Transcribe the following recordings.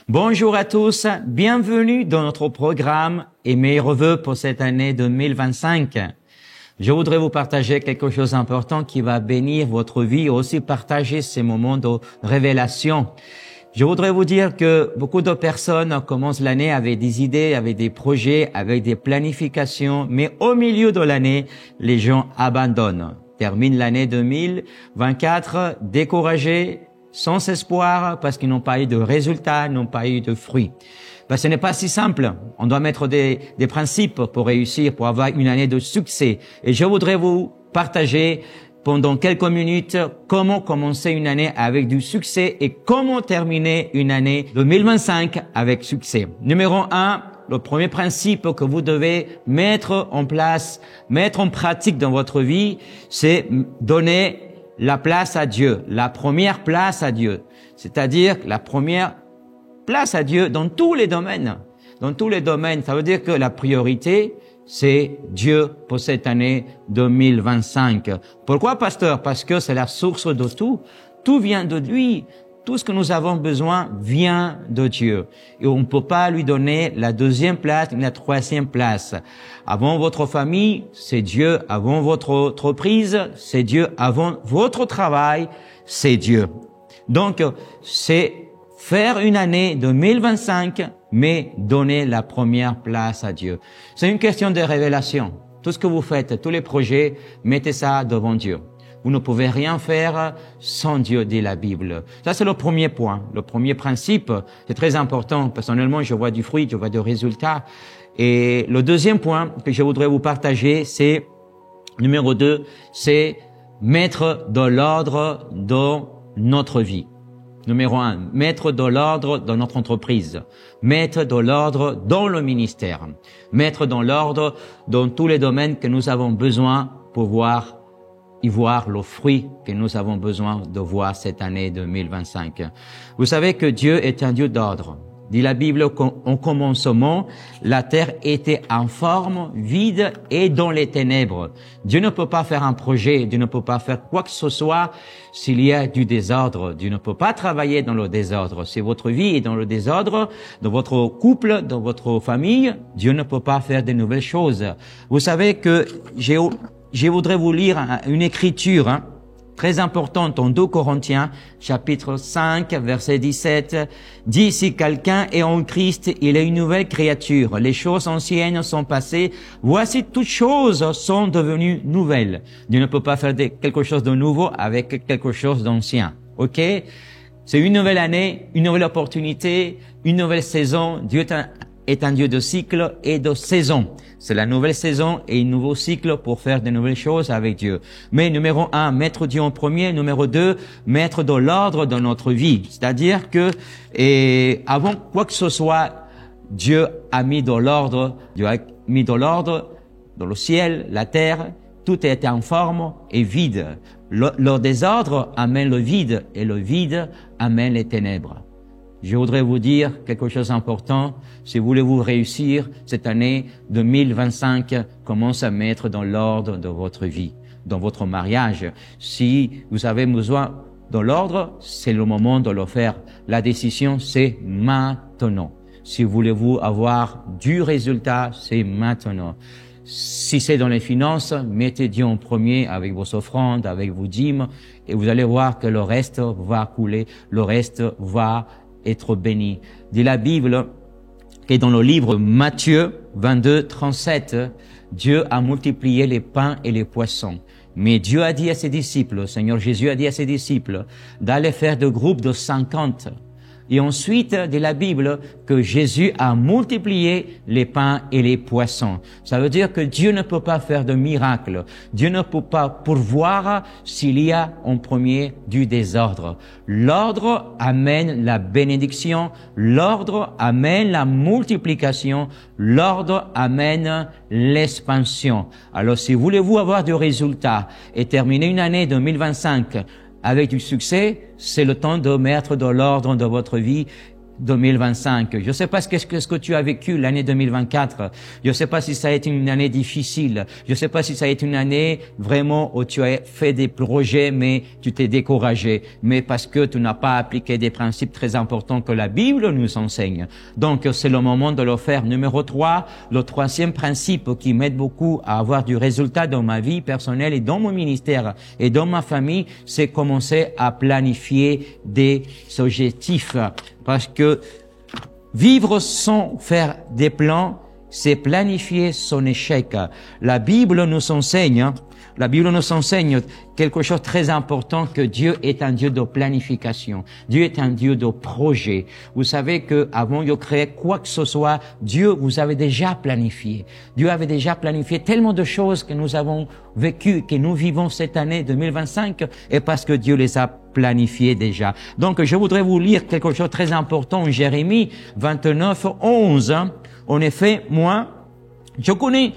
Bonjour à tous, bienvenue dans notre programme et meilleurs vœux pour cette année 2025. Je voudrais vous partager quelque chose d'important qui va bénir votre vie et aussi partager ces moments de révélation. Je voudrais vous dire que beaucoup de personnes commencent l'année avec des idées, avec des projets, avec des planifications, mais au milieu de l'année, les gens abandonnent. Terminent l'année 2024 découragés, sans espoir, parce qu'ils n'ont pas eu de résultats, n'ont pas eu de fruits. Ce n'est pas si simple. On doit mettre des principes pour réussir, pour avoir une année de succès. Et je voudrais vous partager pendant quelques minutes comment commencer une année avec du succès et comment terminer une année 2025 avec succès. Numéro 1, le premier principe que vous devez mettre en place, mettre en pratique dans votre vie, c'est donner la place à Dieu, la première place à Dieu. C'est-à-dire la première place à Dieu dans tous les domaines. Dans tous les domaines, ça veut dire que la priorité, c'est Dieu pour cette année 2025. Pourquoi, pasteur? Parce que c'est la source de tout. Tout vient de lui. Tout ce que nous avons besoin vient de Dieu. Et on ne peut pas lui donner la deuxième place, ni la troisième place. Avant votre famille, c'est Dieu. Avant votre entreprise, c'est Dieu. Avant votre travail, c'est Dieu. Donc, c'est faire une année 2025, mais donner la première place à Dieu. C'est une question de révélation. Tout ce que vous faites, tous les projets, mettez ça devant Dieu. Vous ne pouvez rien faire sans Dieu, dit la Bible. Ça, c'est le premier point. Le premier principe, c'est très important. Personnellement, je vois du fruit, je vois des résultats. Et le deuxième point que je voudrais vous partager, c'est, numéro 2, c'est mettre de l'ordre dans notre vie. Numéro 1, mettre de l'ordre dans notre entreprise, mettre de l'ordre dans le ministère, mettre de l'ordre dans tous les domaines que nous avons besoin pour y voir le fruit que nous avons besoin de voir cette année 2025. Vous savez que Dieu est un Dieu d'ordre. Dit la Bible qu'en commencement, la terre était en forme, vide et dans les ténèbres. Dieu ne peut pas faire un projet, Dieu ne peut pas faire quoi que ce soit s'il y a du désordre. Dieu ne peut pas travailler dans le désordre. Si votre vie est dans le désordre, dans votre couple, dans votre famille, Dieu ne peut pas faire de nouvelles choses. Vous savez que je voudrais vous lire une écriture très importante en 2 Corinthiens, chapitre 5, verset 17, dit: si quelqu'un est en Christ, il est une nouvelle créature. Les choses anciennes sont passées. Voici, toutes choses sont devenues nouvelles. Dieu ne peut pas faire quelque chose de nouveau avec quelque chose d'ancien. OK? C'est une nouvelle année, une nouvelle opportunité, une nouvelle saison. Dieu est un Dieu de cycle et de saison. C'est la nouvelle saison et un nouveau cycle pour faire de nouvelles choses avec Dieu. Mais numéro 1, mettre Dieu en premier. Numéro 2, mettre de l'ordre dans notre vie. C'est-à-dire que, avant quoi que ce soit, Dieu a mis de l'ordre. Dieu a mis de l'ordre dans le ciel, la terre. Tout est en forme et vide. Le désordre amène le vide et le vide amène les ténèbres. Je voudrais vous dire quelque chose d'important. Si voulez-vous réussir cette année 2025, commencez à mettre dans l'ordre de votre vie, dans votre mariage. Si vous avez besoin de l'ordre, c'est le moment de le faire. La décision, c'est maintenant. Si voulez-vous avoir du résultat, c'est maintenant. Si c'est dans les finances, mettez Dieu en premier avec vos offrandes, avec vos dîmes, et vous allez voir que le reste va couler, le reste va être béni. Dit la Bible que dans le livre Matthieu 22, 37, Dieu a multiplié les pains et les poissons. Mais Dieu a dit à ses disciples, le Seigneur Jésus a dit à ses disciples, d'aller faire des groupes de 50. Et ensuite, de la Bible, que Jésus a multiplié les pains et les poissons. Ça veut dire que Dieu ne peut pas faire de miracle. Dieu ne peut pas pourvoir s'il y a en premier du désordre. L'ordre amène la bénédiction. L'ordre amène la multiplication. L'ordre amène l'expansion. Alors, si voulez-vous avoir du résultat et terminer une année 2025 avec du succès, c'est le temps de mettre de l'ordre dans votre vie 2025. Je ne sais pas ce que tu as vécu l'année 2024. Je ne sais pas si ça a été une année difficile. Je ne sais pas si ça a été une année vraiment où tu as fait des projets mais tu t'es découragé. Mais parce que tu n'as pas appliqué des principes très importants que la Bible nous enseigne. Donc c'est le moment de le faire. Numéro 3, le troisième principe qui m'aide beaucoup à avoir du résultat dans ma vie personnelle et dans mon ministère et dans ma famille, c'est commencer à planifier des objectifs. Parce que vivre sans faire des plans, c'est planifier son échec. La Bible nous enseigne quelque chose de très important, que Dieu est un Dieu de planification. Dieu est un Dieu de projet. Vous savez que avant de créer quoi que ce soit, Dieu vous avait déjà planifié. Dieu avait déjà planifié tellement de choses que nous avons vécues, que nous vivons cette année 2025, et parce que Dieu les a planifiées déjà. Donc, je voudrais vous lire quelque chose de très important, Jérémie 29, 11. En effet, moi, je connais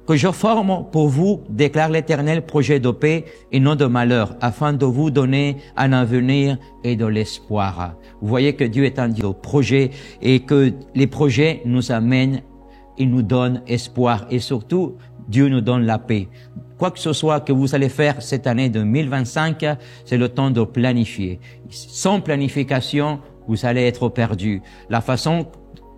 que je forme pour vous, déclare l'Éternel, projet de paix et non de malheur, afin de vous donner un avenir et de l'espoir. Vous voyez que Dieu est un Dieu de projet et que les projets nous amènent et nous donnent espoir. Et surtout, Dieu nous donne la paix. Quoi que ce soit que vous allez faire cette année 2025, c'est le temps de planifier. Sans planification, vous allez être perdu. La façon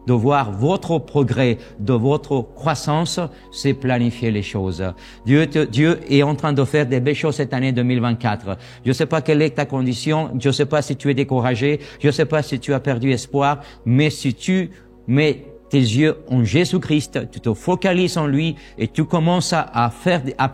de voir votre progrès, de votre croissance, c'est planifier les choses. Dieu est en train de faire des belles choses cette année 2024. Je ne sais pas quelle est ta condition, je ne sais pas si tu es découragé, je ne sais pas si tu as perdu espoir, mais si tu mets tes yeux en Jésus-Christ, tu te focalises en lui et tu commences à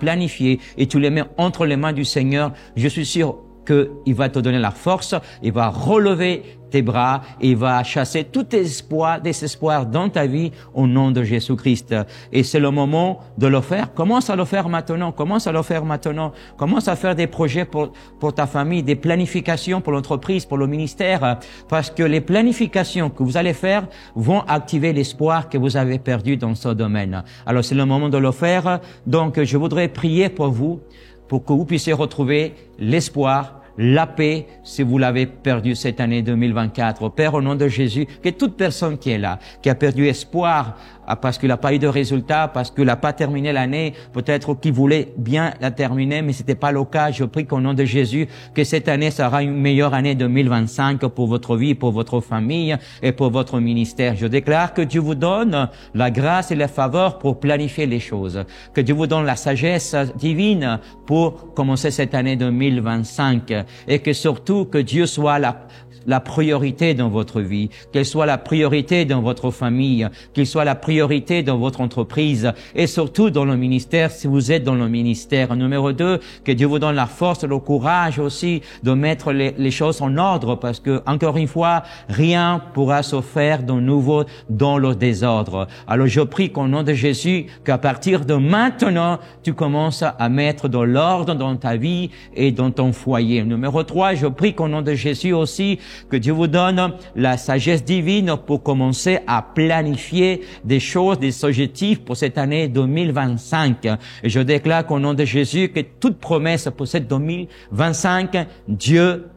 planifier et tu les mets entre les mains du Seigneur, je suis sûr qu'il va te donner la force, il va relever tes bras et il va chasser tout désespoir dans ta vie au nom de Jésus-Christ. Et c'est le moment de le faire. Commence à le faire maintenant. Commence à faire des projets pour ta famille, des planifications pour l'entreprise, pour le ministère, parce que les planifications que vous allez faire vont activer l'espoir que vous avez perdu dans ce domaine. Alors c'est le moment de le faire. Donc je voudrais prier pour vous, pour que vous puissiez retrouver l'espoir, la paix, si vous l'avez perdu cette année 2024. Père, au nom de Jésus, que toute personne qui est là, qui a perdu espoir parce qu'il n'a pas eu de résultat, parce qu'il n'a pas terminé l'année, peut-être qu'il voulait bien la terminer, mais c'était pas le cas. Je prie qu'au nom de Jésus, que cette année sera une meilleure année 2025 pour votre vie, pour votre famille et pour votre ministère. Je déclare que Dieu vous donne la grâce et la faveur pour planifier les choses. Que Dieu vous donne la sagesse divine pour commencer cette année 2025. Et que surtout, que Dieu soit la priorité dans votre vie, qu'elle soit la priorité dans votre famille, qu'il soit la priorité dans votre entreprise et surtout dans le ministère si vous êtes dans le ministère. Numéro 2, que Dieu vous donne la force et le courage aussi de mettre les choses en ordre parce que, encore une fois, rien pourra se faire de nouveau dans le désordre. Alors je prie qu'au nom de Jésus, qu'à partir de maintenant, tu commences à mettre de l'ordre dans ta vie et dans ton foyer. Numéro 3, je prie qu'au nom de Jésus aussi, que Dieu vous donne la sagesse divine pour commencer à planifier des choses, des objectifs pour cette année 2025. Et je déclare qu'au nom de Jésus, que toute promesse pour cette 2025, Dieu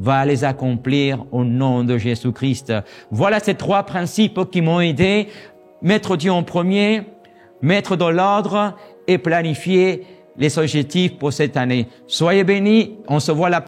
va les accomplir au nom de Jésus-Christ. Voilà ces 3 principes qui m'ont aidé. Mettre Dieu en premier, mettre de l'ordre et planifier les objectifs pour cette année. Soyez bénis. On se voit la